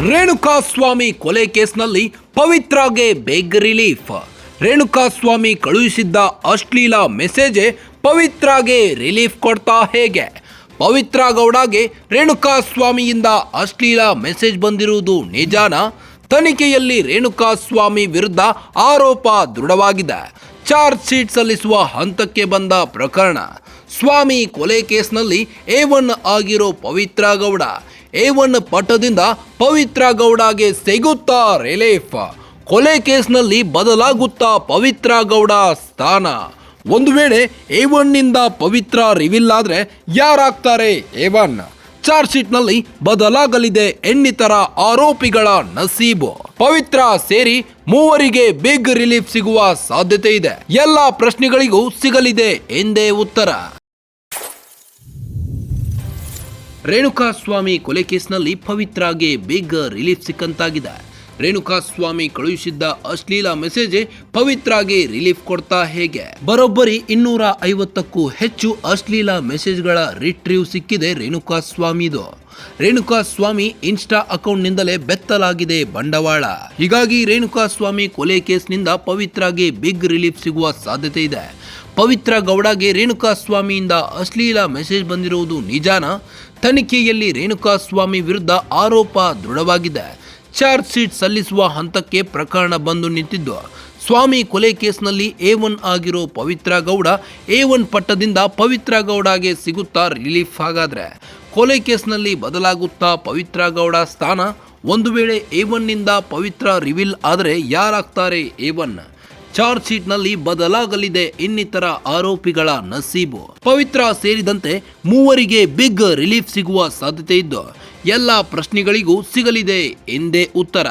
ರೇಣುಕಾಸ್ವಾಮಿ ಕೊಲೆ ಕೇಸ್ನಲ್ಲಿ ಪವಿತ್ರಾಗೆ ಬೇಗ್ ರಿಲೀಫ್. ರೇಣುಕಾಸ್ವಾಮಿ ಕಳುಹಿಸಿದ್ದ ಅಶ್ಲೀಲ ಮೆಸೇಜೆ ಪವಿತ್ರಾಗೆ ರಿಲೀಫ್ ಕೊಡ್ತಾ ಹೇಗೆ? ಪವಿತ್ರ ಗೌಡಗೆ ರೇಣುಕಾಸ್ವಾಮಿಯಿಂದ ಅಶ್ಲೀಲ ಮೆಸೇಜ್ ಬಂದಿರುವುದು ನಿಜಾನಾ? ತನಿಖೆಯಲ್ಲಿ ರೇಣುಕಾಸ್ವಾಮಿ ವಿರುದ್ಧ ಆರೋಪ ದೃಢವಾಗಿದೆ. ಚಾರ್ಜ್ ಶೀಟ್ ಸಲ್ಲಿಸುವ ಹಂತಕ್ಕೆ ಬಂದ ಪ್ರಕರಣ. ಸ್ವಾಮಿ ಕೊಲೆ ಕೇಸ್ನಲ್ಲಿ A1 ಆಗಿರೋ ಪವಿತ್ರ ಗೌಡ, A1 ಪಟ್ಟದಿಂದ ಪವಿತ್ರ ಗೌಡಗೆ ಸಿಗುತ್ತಾ ರಿಲೀಫ್? ಕೊಲೆ ಕೇಸ್ನಲ್ಲಿ ಬದಲಾಗುತ್ತಾ ಪವಿತ್ರ ಗೌಡ ಸ್ಥಾನ? ಒಂದು ವೇಳೆ A1 ನಿಂದ ಪವಿತ್ರ ರಿವೀಲ್ ಆದ್ರೆ ಯಾರಾಗ್ತಾರೆ A1? ಚಾರ್ಜ್ ಶೀಟ್ನಲ್ಲಿ ಬದಲಾಗಲಿದೆ ಇನ್ನಿತರ ಆರೋಪಿಗಳ ನಸೀಬು. ಪವಿತ್ರ ಸೇರಿ ಮೂವರಿಗೆ ಬಿಗ್ ರಿಲೀಫ್ ಸಿಗುವ ಸಾಧ್ಯತೆ ಇದೆ. ಎಲ್ಲ ಪ್ರಶ್ನೆಗಳಿಗೂ ಸಿಗಲಿದೆ ಎಂದೇ ಉತ್ತರ. ರೇಣುಕಾಸ್ವಾಮಿ ಕೊಲೆ ಕೇಸ್ನಲ್ಲಿ ಪವಿತ್ರಾಗೆ ಬಿಗ್ ರಿಲೀಫ್ ಸಿಕ್ಕಂತಾಗಿದೆ. ರೇಣುಕಾಸ್ವಾಮಿ ಕಳುಹಿಸಿದ್ದ ಅಶ್ಲೀಲ ಮೆಸೇಜ್ ಪವಿತ್ರಾಗೆ ರಿಲೀಫ್ ಕೊಡ್ತಾ ಹೇಗೆ? ಬರೋಬ್ಬರಿ 250ಕ್ಕೂ ಹೆಚ್ಚು ಅಶ್ಲೀಲ ಮೆಸೇಜ್ಗಳ ರಿಟ್ರೀವ್ ಸಿಕ್ಕಿದೆ ರೇಣುಕಾಸ್ವಾಮಿದು. ರೇಣುಕಾಸ್ವಾಮಿ ಇನ್ಸ್ಟಾ ಅಕೌಂಟ್ನಿಂದಲೇ ಬೆತ್ತಲಾಗಿದೆ ಬಂಡವಾಳ. ಹೀಗಾಗಿ ರೇಣುಕಾಸ್ವಾಮಿ ಕೊಲೆ ಕೇಸ್ನಿಂದ ಪವಿತ್ರಾಗೆ ಬಿಗ್ ರಿಲೀಫ್ ಸಿಗುವ ಸಾಧ್ಯತೆ ಇದೆ. ಪವಿತ್ರ ಗೌಡಗೆ ರೇಣುಕಾಸ್ವಾಮಿಯಿಂದ ಅಶ್ಲೀಲ ಮೆಸೇಜ್ ಬಂದಿರುವುದು ನಿಜಾನಾ? ತನಿಖೆಯಲ್ಲಿ ರೇಣುಕಾಸ್ವಾಮಿ ವಿರುದ್ಧ ಆರೋಪ ದೃಢವಾಗಿದೆ. ಚಾರ್ಜ್ ಶೀಟ್ ಸಲ್ಲಿಸುವ ಹಂತಕ್ಕೆ ಪ್ರಕರಣ ಬಂದು ನಿಂತಿದ್ದು. ಸ್ವಾಮಿ ಕೊಲೆ ಕೇಸ್ನಲ್ಲಿ A1 ಆಗಿರೋ ಪವಿತ್ರ ಗೌಡ, A1 ಪಟ್ಟದಿಂದ ಪವಿತ್ರ ಗೌಡಗೆ ಸಿಗುತ್ತಾ ರಿಲೀಫ್? ಹಾಗಾದ್ರೆ ಕೊಲೆ ಕೇಸ್ನಲ್ಲಿ ಬದಲಾಗುತ್ತಾ ಪವಿತ್ರ ಗೌಡ ಸ್ಥಾನ? ಒಂದು ವೇಳೆ A1 ನಿಂದ ಪವಿತ್ರ ರಿವೀಲ್ ಆದರೆ ಯಾರಾಗ್ತಾರೆ A1? ಚಾರ್ಜ್ ಶೀಟ್ನಲ್ಲಿ ಬದಲಾಗಲಿದೆ ಇನ್ನಿತರ ಆರೋಪಿಗಳ ನಸೀಬು. ಪವಿತ್ರ ಸೇರಿದಂತೆ ಮೂವರಿಗೆ ಬಿಗ್ ರಿಲೀಫ್ ಸಿಗುವ ಸಾಧ್ಯತೆ ಇದ್ದು ಎಲ್ಲ ಪ್ರಶ್ನೆಗಳಿಗೂ ಸಿಗಲಿದೆ ಎಂದೇ ಉತ್ತರ.